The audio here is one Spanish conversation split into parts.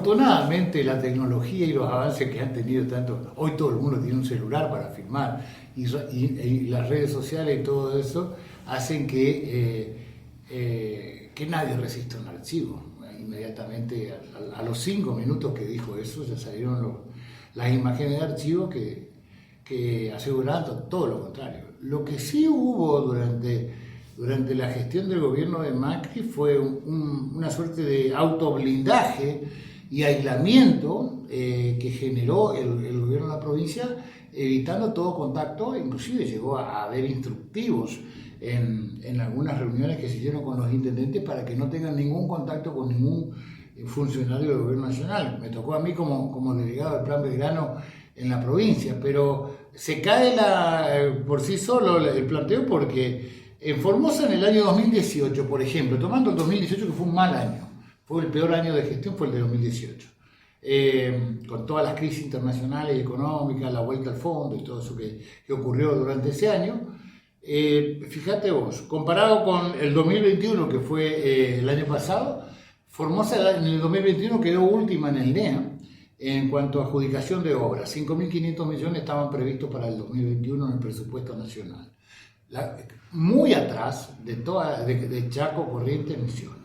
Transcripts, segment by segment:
Afortunadamente la tecnología y los avances que han tenido tanto, hoy todo el mundo tiene un celular para filmar y las redes sociales y todo eso hacen que nadie resista un archivo. Inmediatamente a los 5 minutos que dijo eso ya salieron las imágenes de archivo que aseguraban todo lo contrario. Lo que sí hubo durante la gestión del gobierno de Macri fue una suerte de autoblindaje y aislamiento que generó el gobierno de la provincia, evitando todo contacto. Inclusive llegó a haber instructivos en algunas reuniones que se hicieron con los intendentes para que no tengan ningún contacto con ningún funcionario del gobierno nacional. Me tocó a mí como delegado del Plan Belgrano en la provincia, pero se cae por sí solo el planteo porque en Formosa en el año 2018, por ejemplo, tomando el 2018 que fue un mal año, fue el peor año de gestión, fue el de 2018, con todas las crisis internacionales y económicas, la vuelta al fondo y todo eso que ocurrió durante ese año. Fíjate vos, comparado con el 2021 que fue el año pasado, Formosa en el 2021 quedó última en el NEA en cuanto a adjudicación de obras. 5.500 millones estaban previstos para el 2021 en el presupuesto nacional. Muy atrás de Chaco, Corrientes, Misiones.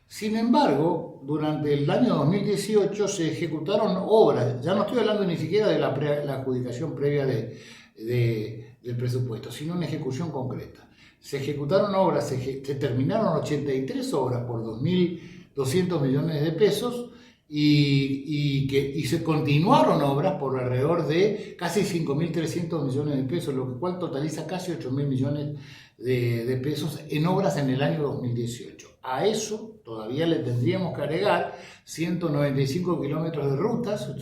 Sin embargo, durante el año 2018 se ejecutaron obras, ya no estoy hablando ni siquiera de la adjudicación previa del presupuesto, sino en ejecución concreta. Se ejecutaron obras, se terminaron 83 obras por 2.200 millones de pesos y se continuaron obras por alrededor de casi 5.300 millones de pesos, lo cual totaliza casi 8.000 millones de pesos en obras en el año 2018. A eso todavía le tendríamos que agregar 195 kilómetros de rutas,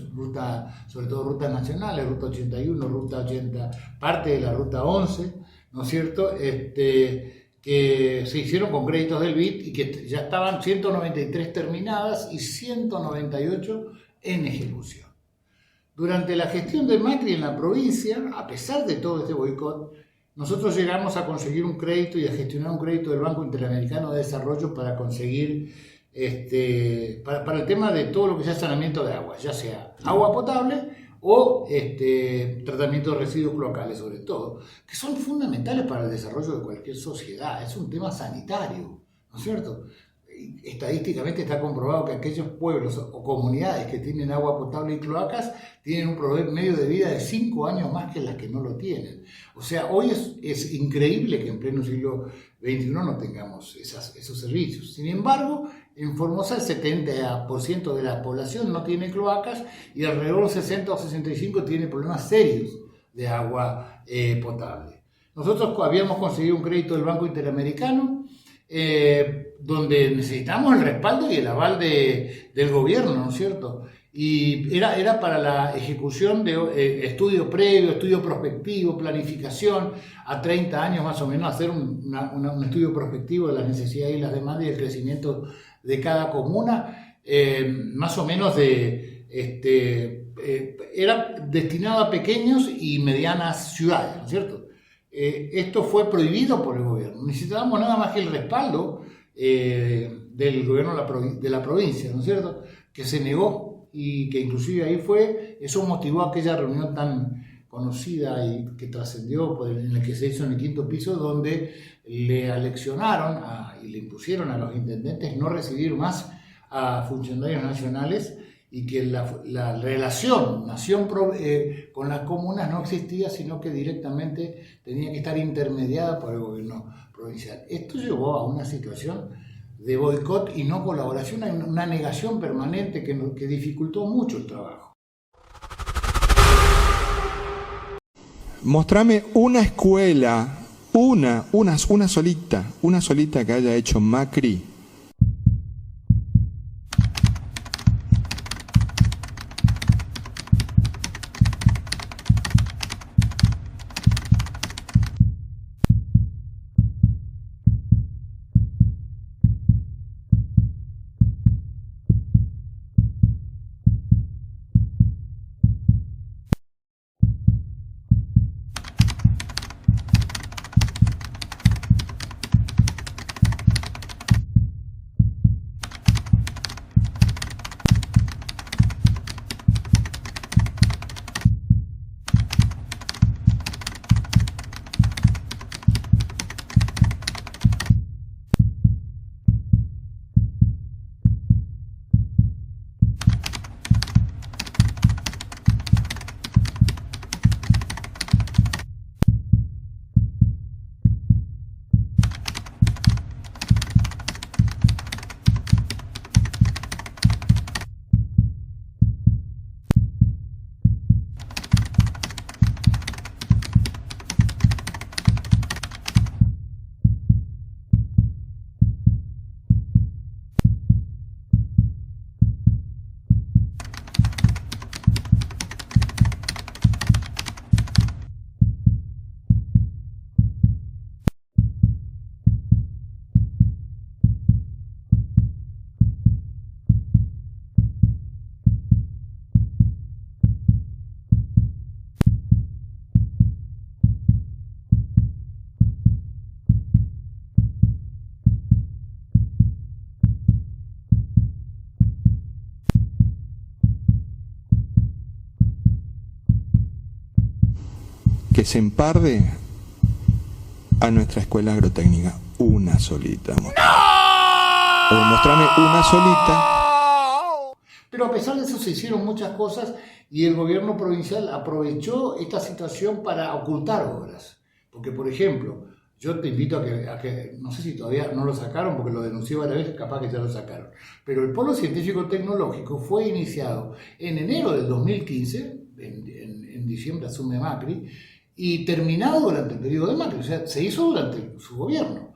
sobre todo rutas nacionales, ruta 81, ruta 80, parte de la ruta 11, ¿no es cierto?, que se hicieron con créditos del BID y que ya estaban 193 terminadas y 198 en ejecución. Durante la gestión de Macri en la provincia, a pesar de todo este boicot, nosotros llegamos a conseguir un crédito y a gestionar un crédito del Banco Interamericano de Desarrollo para conseguir, para el tema de todo lo que sea saneamiento de agua, ya sea agua potable o tratamiento de residuos cloacales sobre todo, que son fundamentales para el desarrollo de cualquier sociedad. Es un tema sanitario, ¿no es cierto? Estadísticamente está comprobado que aquellos pueblos o comunidades que tienen agua potable y cloacas tienen un promedio de vida de 5 años más que las que no lo tienen. O sea, hoy es increíble que en pleno siglo XXI no tengamos esos servicios. Sin embargo, en Formosa el 70% de la población no tiene cloacas y alrededor del 60 o 65 tiene problemas serios de agua potable. Nosotros habíamos conseguido un crédito del Banco Interamericano donde necesitamos el respaldo y el aval del gobierno, ¿no es cierto? Y era para la ejecución de estudio previo, estudio prospectivo, planificación, a 30 años más o menos, hacer un estudio prospectivo de las necesidades y las demandas y el crecimiento de cada comuna, más o menos era destinado a pequeños y medianas ciudades, ¿no es cierto? Esto fue prohibido por el gobierno. Necesitábamos nada más que el respaldo del gobierno de la provincia, ¿no es cierto?, que se negó y que inclusive ahí eso motivó aquella reunión tan conocida y que trascendió en la que se hizo en el 5º piso, donde le aleccionaron y le impusieron a los intendentes no recibir más a funcionarios nacionales y que la relación nación con las comunas no existía, sino que directamente tenía que estar intermediada por el gobierno provincial. Esto llevó a una situación de boicot y no colaboración, una negación permanente que dificultó mucho el trabajo. Mostrame una escuela, una solita que haya hecho Macri. que se emparde a nuestra escuela agrotécnica. Una solita. O mostrame una solita. Pero a pesar de eso se hicieron muchas cosas y el gobierno provincial aprovechó esta situación para ocultar obras. Porque, por ejemplo, yo te invito a que, no sé si todavía no lo sacaron porque lo denuncié varias veces, capaz que ya lo sacaron, pero el Polo Científico Tecnológico fue iniciado en enero del 2015, en diciembre asume Macri, y terminado durante el periodo de Macri, o sea, se hizo durante su gobierno.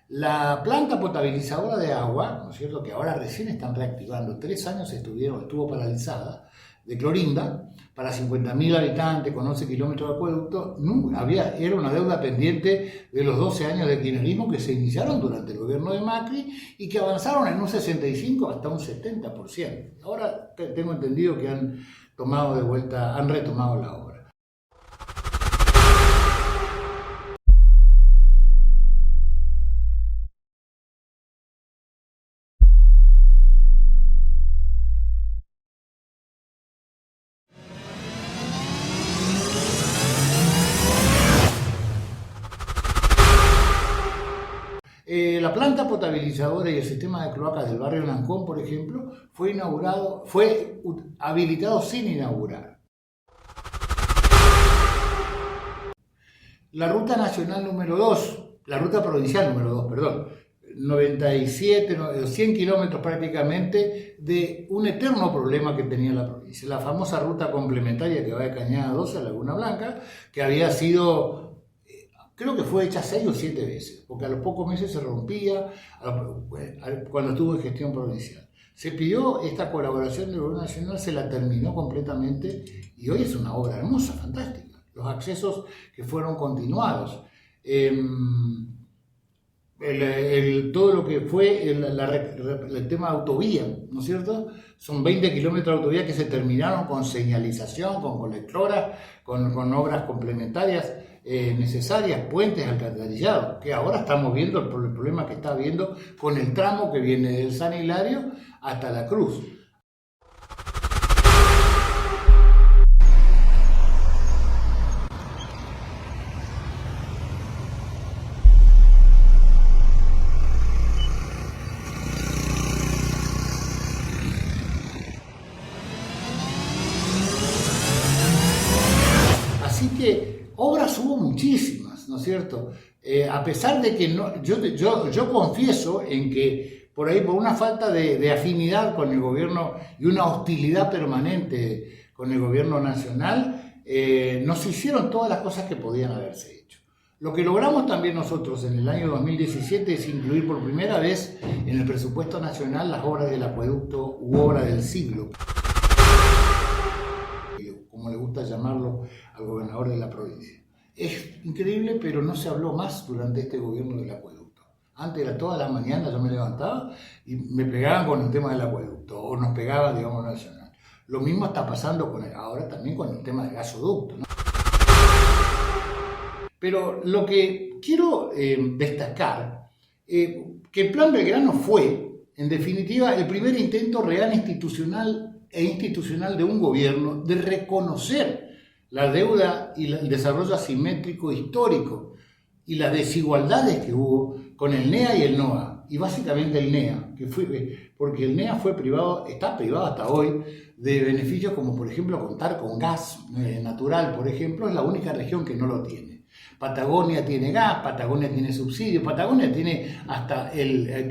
La planta potabilizadora de agua, ¿no es cierto?, que ahora recién están reactivando, 3 años estuvo paralizada, de Clorinda, para 50.000 habitantes, con 11 kilómetros de acueducto, era una deuda pendiente de los 12 años de kirchnerismo que se iniciaron durante el gobierno de Macri y que avanzaron en un 65 hasta un 70%. Ahora tengo entendido que han retomado la obra. La planta potabilizadora y el sistema de cloacas del barrio Nancón, por ejemplo, fue habilitado sin inaugurar. La ruta nacional número 2, la ruta provincial número 2, perdón, 97, 100 kilómetros prácticamente de un eterno problema que tenía la provincia, la famosa ruta complementaria que va de Cañada 12 a Laguna Blanca, que había sido... Creo que fue hecha 6 o 7 veces, porque a los pocos meses se rompía cuando estuvo en gestión provincial. Se pidió esta colaboración del gobierno nacional, se la terminó completamente y hoy es una obra hermosa, fantástica. Los accesos que fueron continuados. todo lo que fue el tema de autovía, ¿no es cierto? Son 20 kilómetros de autovía que se terminaron con señalización, con colectoras, con obras complementarias necesarias, puentes, alcantarillados, que ahora estamos viendo el problema que está habiendo con el tramo que viene del San Hilario hasta La Cruz. Así que obras hubo muchísimas, ¿no es cierto? A pesar de que no, yo confieso en que por ahí, por una falta de afinidad con el gobierno y una hostilidad permanente con el gobierno nacional, no se hicieron todas las cosas que podían haberse hecho. Lo que logramos también nosotros en el año 2017 es incluir por primera vez en el presupuesto nacional las obras del acueducto u obra del siglo, como le gusta llamarlo al gobernador de la provincia. Es increíble, pero no se habló más durante este gobierno del acueducto. Antes era todas las mañanas, yo me levantaba y me pegaban con el tema del acueducto, o nos pegaba, digamos, nacional. Lo mismo está pasando ahora también con el tema del gasoducto, ¿no? Pero lo que quiero destacar, que el Plan Belgrano fue, en definitiva, el primer intento real institucional de un gobierno de reconocer la deuda y el desarrollo asimétrico histórico y las desigualdades que hubo con el NEA y el NOA, y básicamente el NEA, porque el NEA fue privado, está privado hasta hoy de beneficios como por ejemplo contar con gas natural, por ejemplo, es la única región que no lo tiene. Patagonia tiene gas, Patagonia tiene subsidios, Patagonia tiene hasta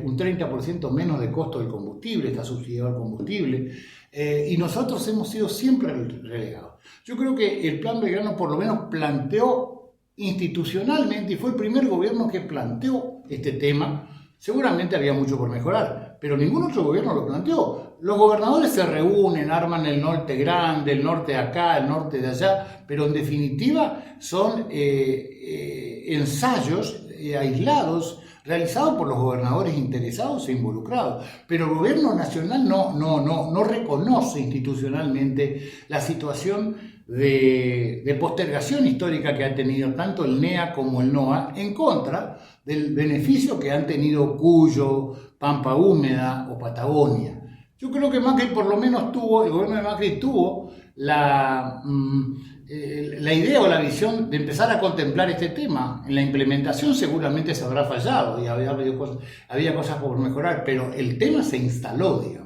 un 30% menos de costo del combustible, está subsidiado el combustible, y nosotros hemos sido siempre relegados. Yo creo que el Plan Belgrano por lo menos planteó institucionalmente, y fue el primer gobierno que planteó este tema. Seguramente había mucho por mejorar, pero ningún otro gobierno lo planteó. Los gobernadores se reúnen, arman el norte grande, el norte de acá, el norte de allá, pero en definitiva son ensayos aislados realizados por los gobernadores interesados e involucrados. Pero el gobierno nacional no reconoce institucionalmente la situación de postergación histórica que ha tenido tanto el NEA como el NOA en contra del beneficio que han tenido Cuyo, Pampa Húmeda o Patagonia. Yo creo que Macri por lo menos el gobierno de Macri tuvo la idea o la visión de empezar a contemplar este tema. En la implementación seguramente se habrá fallado y había cosas por mejorar, pero el tema se instaló, digamos.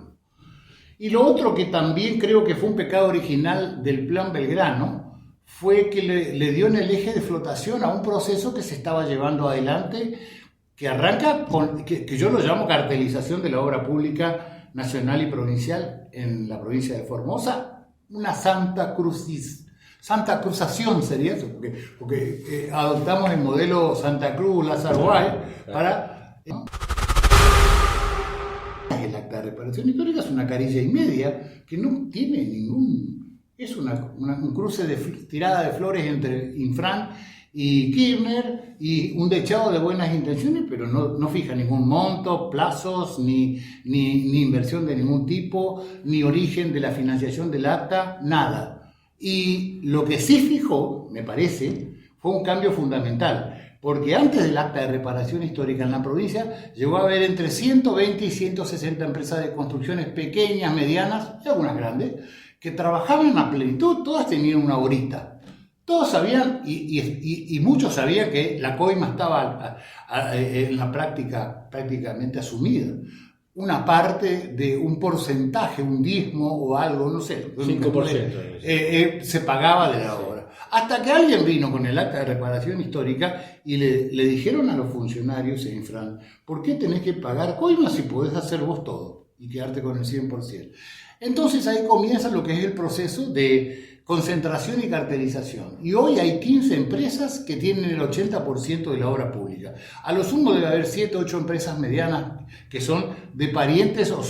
Y lo otro que también creo que fue un pecado original del Plan Belgrano fue que le dio en el eje de flotación a un proceso que se estaba llevando adelante, que arranca con, que yo lo llamo cartelización de la obra pública nacional y provincial en la provincia de Formosa, una santa cruzación sería eso, porque adoptamos el modelo Santa Cruz, Lázaro Báez, para... El acta de reparación histórica es una carilla y media que no tiene ningún... Es un cruce de tirada de flores entre Infran y Kirchner y un dechado de buenas intenciones, pero no fija ningún monto, plazos, ni inversión de ningún tipo, ni origen de la financiación del acta, nada. Y lo que sí fijó, me parece, fue un cambio fundamental. Porque antes del acta de reparación histórica en la provincia llegó a haber entre 120 y 160 empresas de construcciones pequeñas, medianas y algunas grandes, que trabajaban a plenitud, todas tenían una horita. Todos sabían, y muchos sabían que la coima estaba en la práctica prácticamente asumida. Una parte de un porcentaje, un diezmo o algo, no sé, 5%, se pagaba de la obra. Hasta que alguien vino con el acta de reparación histórica y le dijeron a los funcionarios en Infran, ¿por qué tenés que pagar coima si podés hacer vos todo y quedarte con el 100%? Entonces ahí comienza lo que es el proceso de concentración y cartelización. Y hoy hay 15 empresas que tienen el 80% de la obra pública. A lo sumo debe haber 7 o 8 empresas medianas que son de parientes o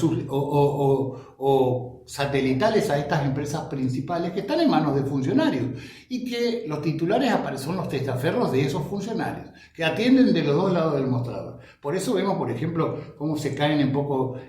satelitales a estas empresas principales que están en manos de funcionarios y que los titulares son los testaferros de esos funcionarios, que atienden de los dos lados del mostrador. Por eso vemos, por ejemplo, cómo se caen en poco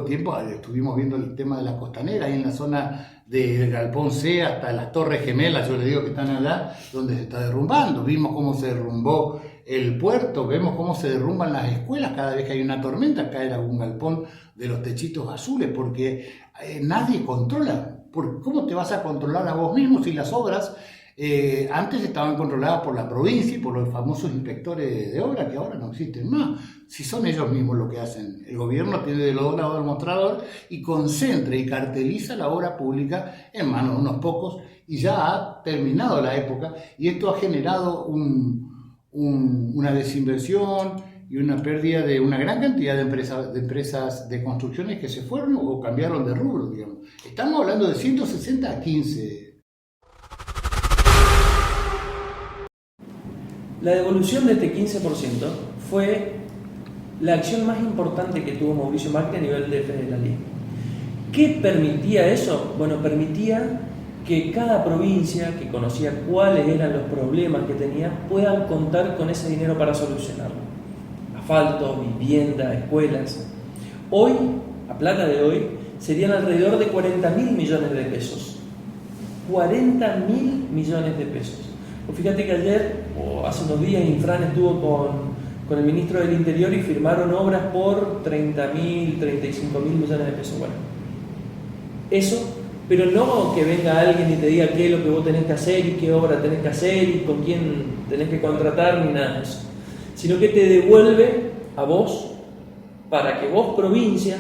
tiempo. Estuvimos viendo el tema de la costanera, ahí en la zona del Galpón C hasta las Torres Gemelas, yo le digo que están allá, donde se está derrumbando. Vimos cómo se derrumbó el puerto, vemos cómo se derrumban las escuelas cada vez que hay una tormenta, cae algún galpón de los techitos azules, porque nadie controla. ¿Cómo te vas a controlar a vos mismo si las obras antes estaban controladas por la provincia y por los famosos inspectores de obra, que ahora no existen más? Si son ellos mismos lo que hacen. El gobierno tiene de los dos lados del mostrador y concentra y carteliza la obra pública en manos de unos pocos, y ya ha terminado la época, y esto ha generado una desinversión y una pérdida de una gran cantidad de empresas de construcciones que se fueron o cambiaron de rubro, digamos. Estamos hablando de 160 a 15. La devolución de este 15% fue la acción más importante que tuvo Mauricio Macri a nivel de federalismo. ¿Qué permitía eso? Bueno, permitía que cada provincia que conocía cuáles eran los problemas que tenía puedan contar con ese dinero para solucionarlo. Asfalto, vivienda, escuelas. Hoy, a plata de hoy, serían alrededor de 40.000 millones de pesos. 40.000 millones de pesos. Pues fíjate que ayer, o hace unos días, Infran estuvo con el ministro del Interior y firmaron obras por 30.000, 35.000 millones de pesos. Bueno, eso, pero no que venga alguien y te diga qué es lo que vos tenés que hacer y qué obra tenés que hacer y con quién tenés que contratar ni nada de eso, sino que te devuelve a vos para que vos, provincia,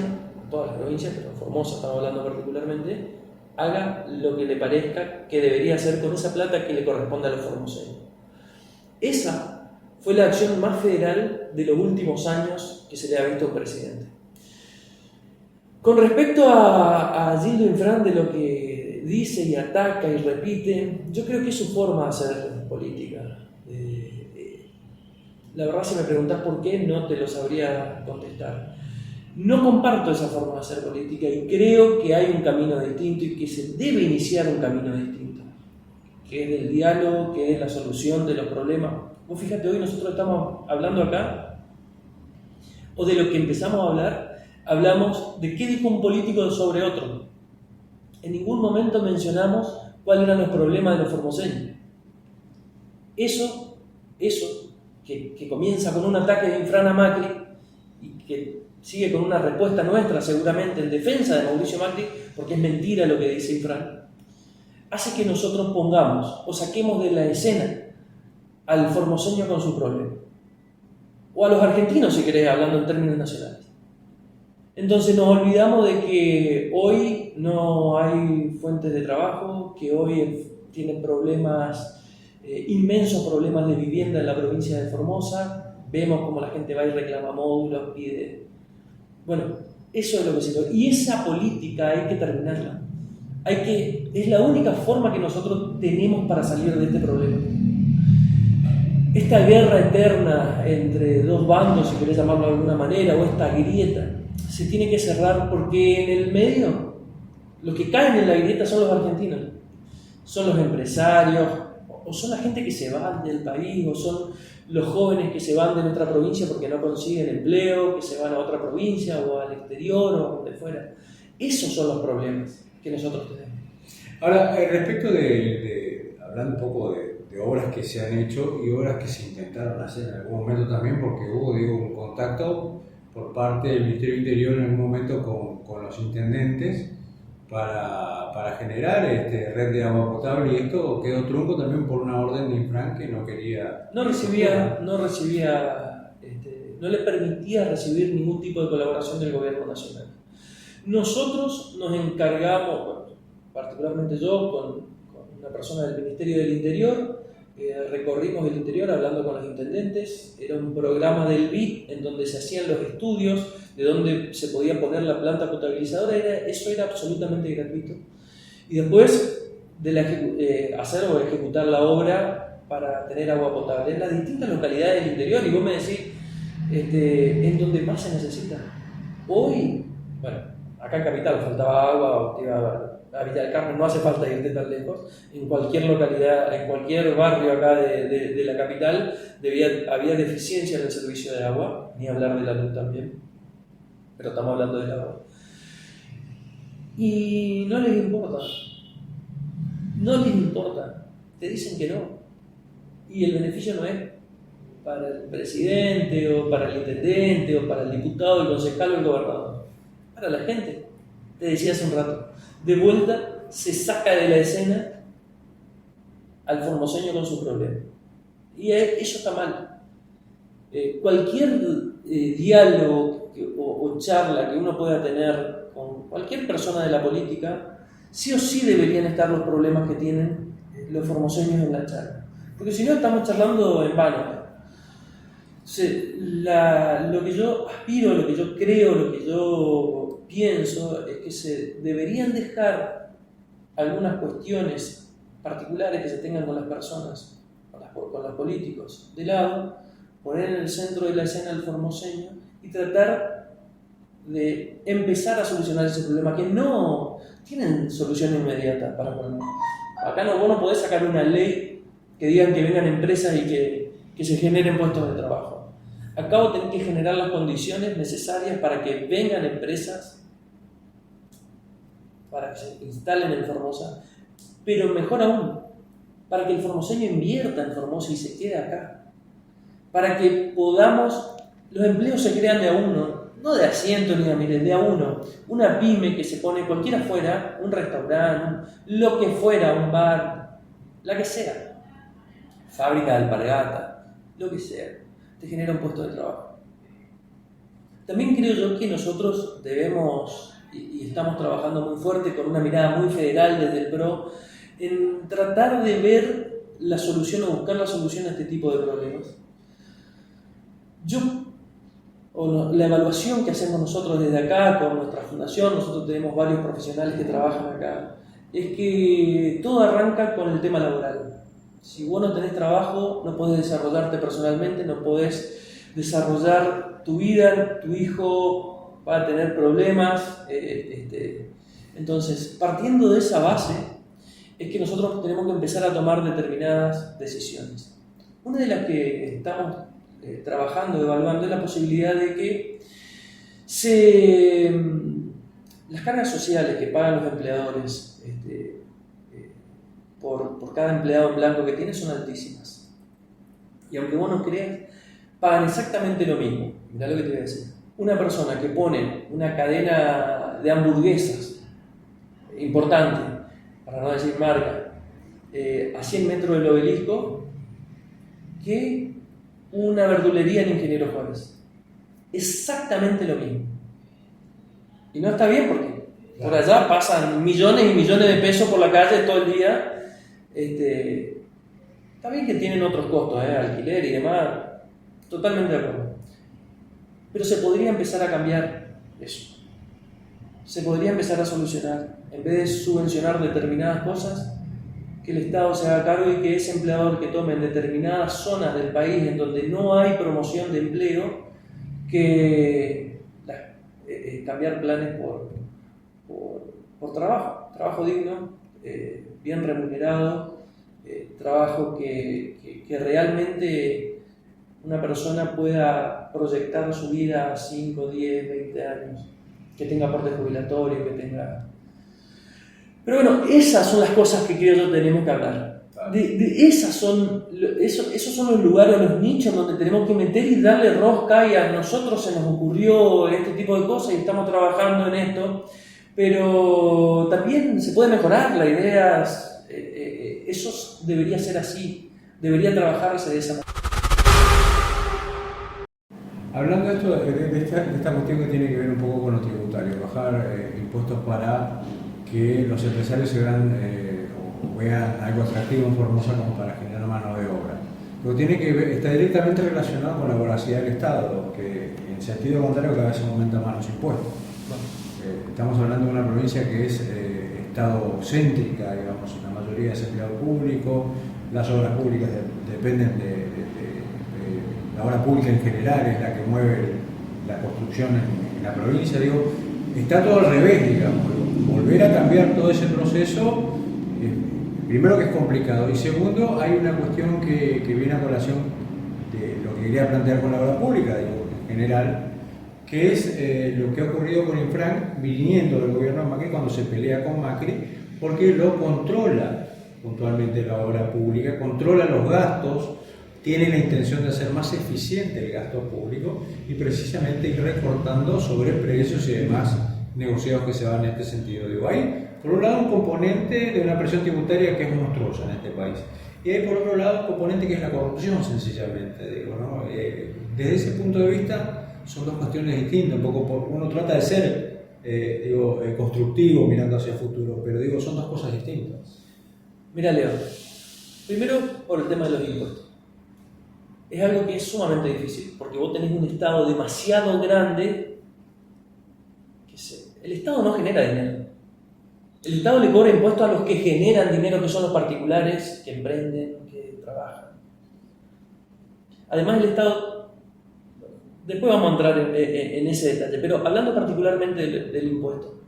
todas las provincias, pero Formosa estamos hablando particularmente, haga lo que le parezca que debería hacer con esa plata que le corresponde a los formoseños. Esa fue la acción más federal de los últimos años que se le ha visto a un presidente. Con respecto a Gildo Infran, de lo que dice y ataca y repite, yo creo que es su forma de hacer política. La verdad, si me preguntás por qué, no te lo sabría contestar. No comparto esa forma de hacer política y creo que hay un camino distinto y que se debe iniciar un camino distinto, que es el diálogo, que es la solución de los problemas. Vos fíjate, hoy nosotros estamos hablando acá, o de lo que empezamos a hablar, hablamos de qué dijo un político sobre otro. En ningún momento mencionamos cuáles eran los problemas de los formoseños. Eso que comienza con un ataque de Infran a Macri y que sigue con una respuesta nuestra seguramente en defensa de Mauricio Macri, porque es mentira lo que dice Infran, hace que nosotros pongamos o saquemos de la escena al formoseño con su problema, o a los argentinos, si querés, hablando en términos nacionales. Entonces nos olvidamos de que hoy no hay fuentes de trabajo, que hoy tienen problemas, inmensos problemas de vivienda en la provincia de Formosa. Vemos cómo la gente va y reclama módulos, pide. Bueno, eso es lo que se logra. Y esa política hay que terminarla. Es la única forma que nosotros tenemos para salir de este problema. Esta guerra eterna entre dos bandos, si querés llamarlo de alguna manera, o esta grieta, se tiene que cerrar, porque en el medio los que caen en la grieta son los argentinos, son los empresarios, o son la gente que se va del país, o son los jóvenes que se van de nuestra provincia porque no consiguen empleo, que se van a otra provincia o al exterior o donde fuera. Esos son los problemas que nosotros tenemos. Ahora, respecto hablando un poco de obras que se han hecho y obras que se intentaron hacer en algún momento también, porque hubo, un contacto por parte del Ministerio del Interior en algún momento con los intendentes para generar red de agua potable, y esto quedó trunco también por una orden de Infran que no quería... No le permitía recibir ningún tipo de colaboración del gobierno nacional. Nosotros nos encargamos, bueno, particularmente yo, con una persona del Ministerio del Interior, recorrimos el interior hablando con los intendentes. Era un programa del BID en donde se hacían los estudios de dónde se podía poner la planta potabilizadora. Eso era absolutamente gratuito. Y después de hacer o ejecutar la obra para tener agua potable en las distintas localidades del interior. Y vos me decís, en donde más se necesita. Hoy, bueno, acá en Capital faltaba agua, o te iba a Villa del Carmen, no hace falta irte tan lejos, en cualquier localidad, en cualquier barrio acá de la capital había deficiencia en el servicio de agua, ni hablar de la luz también, pero estamos hablando del agua. Y no les importa, te dicen que no, y el beneficio no es para el presidente, o para el intendente, o para el diputado, el concejal o el gobernador, para la gente. Te decía hace un rato, de vuelta se saca de la escena al formoseño con su problema. Y eso está mal. Cualquier diálogo o charla que uno pueda tener con cualquier persona de la política, sí o sí deberían estar los problemas que tienen los formoseños en la charla. Porque si no, estamos charlando en vano. Lo que yo aspiro, lo que yo creo, lo que yo pienso es que se deberían dejar algunas cuestiones particulares que se tengan con las personas, con los políticos de lado, poner en el centro de la escena al formoseño y tratar de empezar a solucionar ese problema, que no tienen solución inmediata para poner. Acá vos no podés sacar una ley que digan que vengan empresas y que se generen puestos de trabajo. Acá vos tenés que generar las condiciones necesarias para que vengan empresas, para que se instalen en Formosa, pero mejor aún, para que el formoseño invierta en Formosa y se quede acá. Para que los empleos se crean de a uno, no de a cientos ni de a miles, de a uno. Una pyme que se pone cualquiera fuera, un restaurante, lo que fuera, un bar, la que sea, fábrica de alpargata, lo que sea, te genera un puesto de trabajo. También creo yo que nosotros debemos, y estamos trabajando muy fuerte con una mirada muy federal desde el PRO, en tratar de ver la solución o buscar la solución a este tipo de problemas. La evaluación que hacemos nosotros desde acá con nuestra fundación, nosotros tenemos varios profesionales que trabajan acá, es que todo arranca con el tema laboral. Si vos no tenés trabajo, no podés desarrollarte personalmente, no podés desarrollar tu vida, tu hijo va a tener problemas. Entonces, partiendo de esa base, es que nosotros tenemos que empezar a tomar determinadas decisiones. Una de las que estamos trabajando, evaluando, es la posibilidad de que las cargas sociales que pagan los empleadores por cada empleado en blanco que tiene son altísimas. Y aunque vos no creas, pagan exactamente lo mismo. Mirá lo que te voy a decir. Una persona que pone una cadena de hamburguesas importante, para no decir marca, a 100 metros del Obelisco, que una verdulería en Ingeniero Juárez. Exactamente lo mismo. Y no está bien porque por allá pasan millones y millones de pesos por la calle todo el día. Está bien que tienen otros costos, alquiler y demás, totalmente de acuerdo. Pero se podría empezar a cambiar eso. Se podría empezar a solucionar. En vez de subvencionar determinadas cosas, que el Estado se haga cargo y que ese empleador que tome en determinadas zonas del país en donde no hay promoción de empleo, que cambiar planes por trabajo digno, bien remunerado, trabajo que realmente una persona pueda proyectar su vida a 5, 10, 20 años, que tenga aporte jubilatorio, que tenga... Pero bueno, esas son las cosas que creo yo tenemos que hablar. Esos son los lugares, los nichos donde tenemos que meter y darle rosca, y a nosotros se nos ocurrió este tipo de cosas y estamos trabajando en esto, pero también se puede mejorar, la idea eso debería ser así, debería trabajarse de esa manera. Hablando de esto, de esta cuestión que tiene que ver un poco con lo tributario, bajar impuestos para que los empresarios se vean algo atractivo en Formosa como para generar mano de obra. Lo tiene que ver, está directamente relacionado con la voracidad del Estado, que en sentido contrario cada vez aumenta más los impuestos. Estamos hablando de una provincia que es Estado-céntrica, digamos, la mayoría es empleado público, las obras públicas dependen de la obra pública en general, es la que mueve la construcción en la provincia, digo. está todo al revés, digamos. Volver a cambiar todo ese proceso, primero que es complicado, y segundo, hay una cuestión que viene a colación de lo que quería plantear con la obra pública, digo, en general, que es lo que ha ocurrido con Infran viniendo del gobierno de Macri cuando se pelea con Macri, porque lo controla puntualmente la obra pública, controla los gastos, tiene la intención de hacer más eficiente el gasto público y precisamente ir recortando sobre precios y demás negociados que se van en este sentido. Digo, hay por un lado un componente de una presión tributaria que es monstruosa en este país y hay por otro lado un componente que es la corrupción, sencillamente, digo, ¿no? Desde ese punto de vista son dos cuestiones distintas, un poco uno trata de ser constructivo mirando hacia el futuro, pero digo, son dos cosas distintas. Mira, Leo, primero por el tema de los impuestos. Es algo que es sumamente difícil, porque vos tenés un Estado demasiado grande el Estado no genera dinero. El Estado le cobra impuestos a los que generan dinero, que son los particulares, que emprenden, que trabajan. Además, el Estado, después vamos a entrar en ese detalle, pero hablando particularmente del impuesto,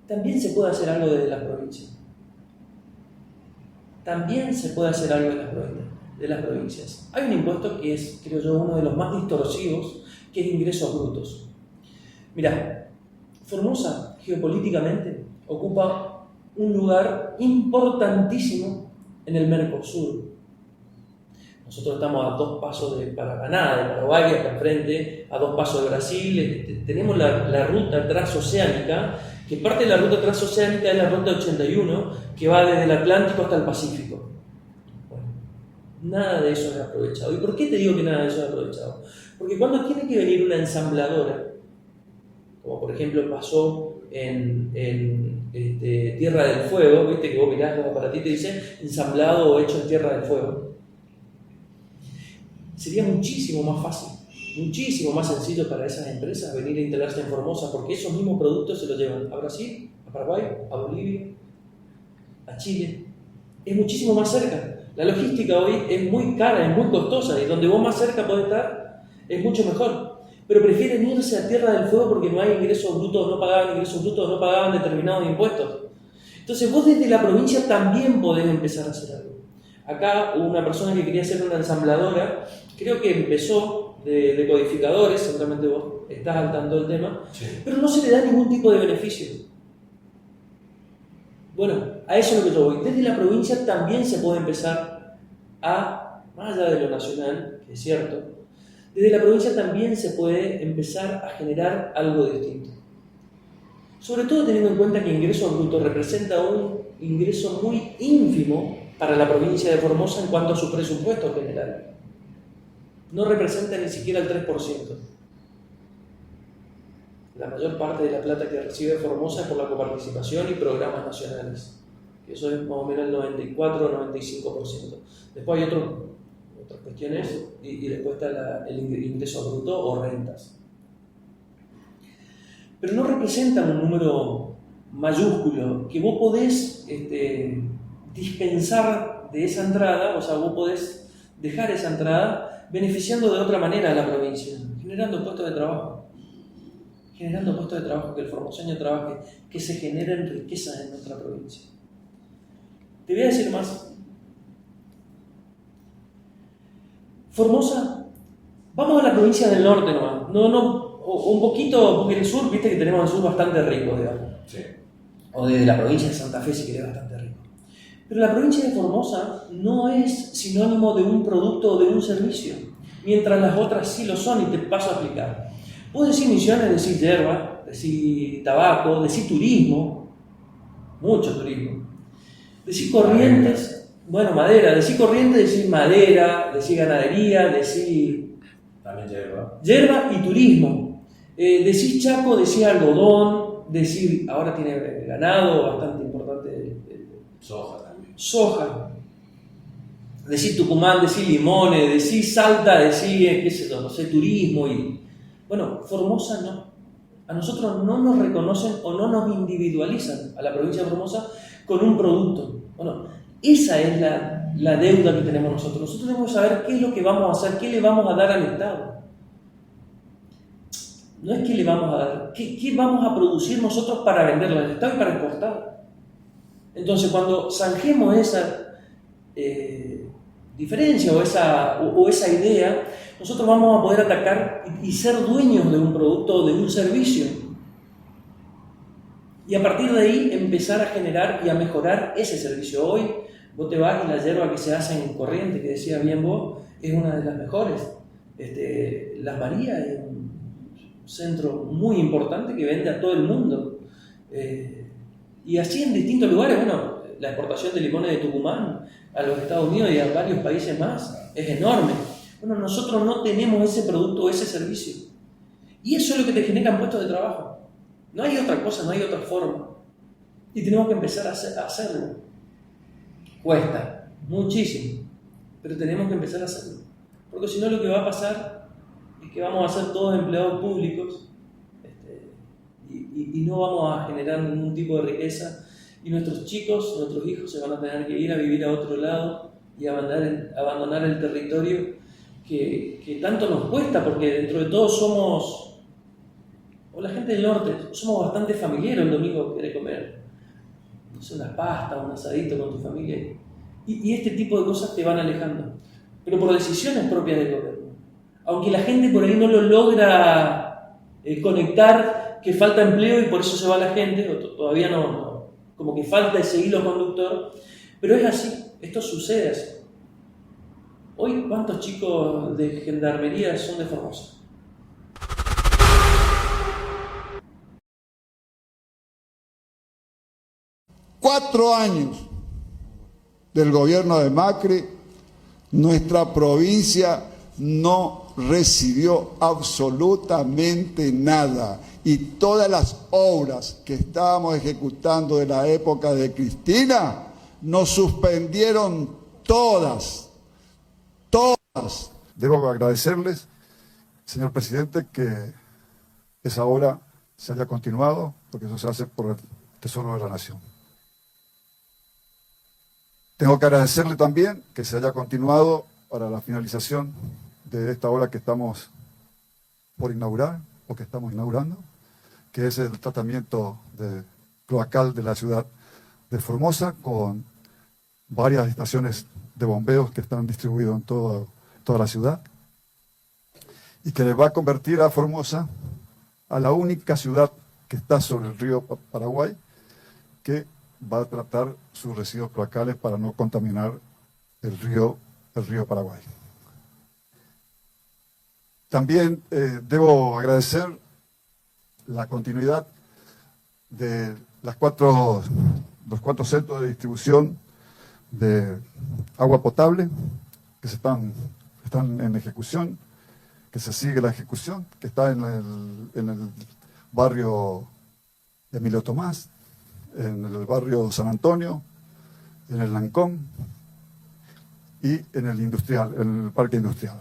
también se puede hacer algo desde las provincias. También se puede hacer algo de las provincias. Hay un impuesto que es, creo yo, uno de los más distorsivos, que es ingresos brutos. Mirá, Formosa, geopolíticamente, ocupa un lugar importantísimo en el Mercosur. Nosotros estamos a 2 pasos de Paraná, de Paraguay, acá enfrente, a 2 pasos de Brasil. Tenemos la ruta transoceánica, que parte de la ruta transoceánica es la ruta 81, que va desde el Atlántico hasta el Pacífico. Bueno, nada de eso es aprovechado. ¿Y por qué te digo que nada de eso es aprovechado? Porque cuando tiene que venir una ensambladora, como por ejemplo pasó en Tierra del Fuego, viste que vos mirás como para ti te dice ensamblado o hecho en Tierra del Fuego, sería muchísimo más fácil, muchísimo más sencillo para esas empresas venir a instalarse en Formosa, porque esos mismos productos se los llevan a Brasil, a Paraguay, a Bolivia, a Chile. Es muchísimo más cerca. La logística hoy es muy cara, es muy costosa, y donde vos más cerca podés estar es mucho mejor. Pero prefieren irse a Tierra del Fuego porque no hay ingresos brutos, no pagaban ingresos brutos, no pagaban determinados impuestos. Entonces vos desde la provincia también podés empezar a hacer algo. Acá hubo una persona que quería hacer una ensambladora, creo que empezó de codificadores, seguramente vos estás al tanto del tema, sí, pero no se le da ningún tipo de beneficio. Bueno, a eso es lo que yo voy. Desde la provincia también se puede empezar a, más allá de lo nacional, que es cierto, desde la provincia también se puede empezar a generar algo distinto. Sobre todo teniendo en cuenta que ingreso bruto representa un ingreso muy ínfimo para la provincia de Formosa en cuanto a su presupuesto general. No representa ni siquiera el 3%. La mayor parte de la plata que recibe Formosa es por la coparticipación y programas nacionales. Eso es más o menos el 94 o 95%. Después hay otras cuestiones y después está el ingreso bruto o rentas. Pero no representan un número mayúsculo que vos podés dispensar de esa entrada, o sea, vos podés dejar esa entrada beneficiando de otra manera a la provincia, generando puestos de trabajo. Generando puestos de trabajo, que el formoseño trabaje, que se generen riquezas en nuestra provincia. Te voy a decir más. Formosa, vamos a la provincia del norte nomás, un poquito, porque el sur, viste que tenemos el sur bastante rico, digamos. Sí. O desde la provincia de Santa Fe, si querés, bastante rico. Pero la provincia de Formosa no es sinónimo de un producto o de un servicio, mientras las otras sí lo son, y te paso a explicar. Vos decís Misiones, decís yerba, decís tabaco, decís turismo, mucho turismo. Decís Corrientes, bueno, madera, decís Corrientes, decís madera, decís ganadería, decís... También yerba. Yerba y turismo. Decís Chaco, decís algodón, decís... Ahora tiene ganado bastante importante. Soja también. Soja. Decís Tucumán, decís limones, decís Salta, decís, qué sé yo, no sé, turismo y... Bueno, Formosa no. A nosotros no nos reconocen o no nos individualizan a la provincia de Formosa con un producto. Bueno, esa es la deuda que tenemos nosotros. Nosotros tenemos que saber qué es lo que vamos a hacer, qué le vamos a dar al Estado. no es qué le vamos a dar, qué vamos a producir nosotros para venderlo al Estado y para exportar. Entonces, cuando zanjemos esa diferencia o esa idea, nosotros vamos a poder atacar y ser dueños de un producto o de un servicio. Y a partir de ahí empezar a generar y a mejorar ese servicio. Hoy vos te vas y la yerba que se hace en Corrientes, que decía bien vos, es una de las mejores. Las Marías es un centro muy importante que vende a todo el mundo. Y así en distintos lugares, bueno, la exportación de limones de Tucumán a los Estados Unidos y a varios países más es enorme. Bueno, nosotros no tenemos ese producto o ese servicio. Y eso es lo que te genera puestos de trabajo. No hay otra cosa, no hay otra forma. Y tenemos que empezar a hacerlo. Cuesta, muchísimo, pero tenemos que empezar a hacerlo. Porque si no, lo que va a pasar es que vamos a ser todos empleados públicos y no vamos a generar ningún tipo de riqueza. Y nuestros chicos, nuestros hijos se van a tener que ir a vivir a otro lado y abandonar el territorio que tanto nos cuesta, porque dentro de todo somos, o la gente del norte, somos bastante familiares el domingo que quiere comer. No sé, una pasta, un asadito con tu familia. Y este tipo de cosas te van alejando. Pero por decisiones propias del gobierno. Aunque la gente por ahí no lo logra conectar, que falta empleo y por eso se va la gente, o todavía no, como que falta ese hilo conductor, pero es así, esto sucede así. Hoy, ¿cuántos chicos de gendarmería son de Formosa? Cuatro años del gobierno de Macri, nuestra provincia no recibió absolutamente nada. Y todas las obras que estábamos ejecutando de la época de Cristina, nos suspendieron todas. Debo agradecerles, señor presidente, que esa obra se haya continuado, porque eso se hace por el Tesoro de la Nación. Tengo que agradecerle también que se haya continuado para la finalización de esta obra que estamos por inaugurar, o que estamos inaugurando, que es el tratamiento cloacal de la ciudad de Formosa, con varias estaciones de bombeos que están distribuidos en toda la ciudad, y que le va a convertir a Formosa a la única ciudad que está sobre el río Paraguay, que va a tratar sus residuos cloacales para no contaminar el río Paraguay. También debo agradecer la continuidad de los cuatro centros de distribución de agua potable que están en ejecución, que se sigue la ejecución, que está en el barrio Emilio Tomás, en el barrio San Antonio, en el Lancón y en el industrial, en el parque industrial.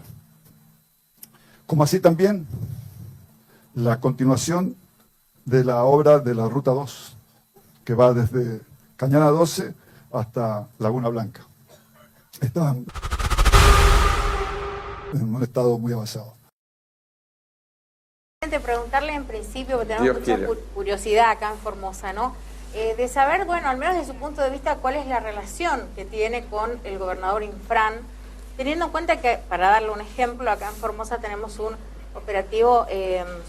Como así también la continuación de la obra de la Ruta 2, que va desde Cañana 12 hasta Laguna Blanca. Están en un estado muy avanzado. Preguntarle en principio, porque tenemos mucha curiosidad acá en Formosa, ¿no? De saber, bueno, al menos desde su punto de vista, cuál es la relación que tiene con el gobernador Infran, teniendo en cuenta que, para darle un ejemplo, acá en Formosa tenemos un operativo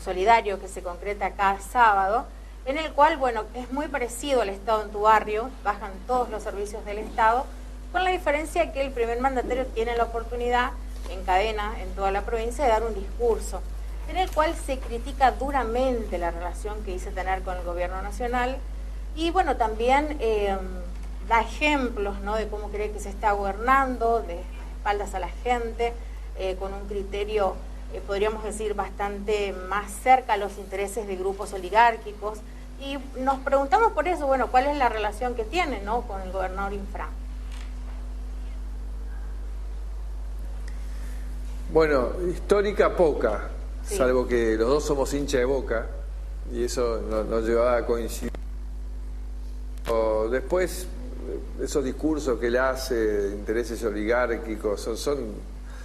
solidario que se concreta cada sábado, en el cual, bueno, es muy parecido al Estado en tu barrio, bajan todos los servicios del Estado, con la diferencia que el primer mandatario tiene la oportunidad, en cadena, en toda la provincia, de dar un discurso, en el cual se critica duramente la relación que dice tener con el gobierno nacional y, bueno, también da ejemplos, ¿no?, de cómo cree que se está gobernando, de espaldas a la gente, con un criterio, podríamos decir, bastante más cerca a los intereses de grupos oligárquicos. Y nos preguntamos por eso, bueno, ¿cuál es la relación que tiene, ¿no?, con el gobernador Infran? Bueno, histórica poca, sí, salvo que los dos somos hincha de Boca y eso nos llevaba a coincidir. Después, esos discursos que él hace de intereses oligárquicos son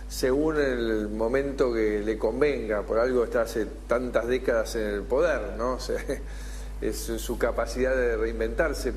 según el momento que le convenga, por algo está hace tantas décadas en el poder, ¿no? O sea, es su capacidad de reinventarse.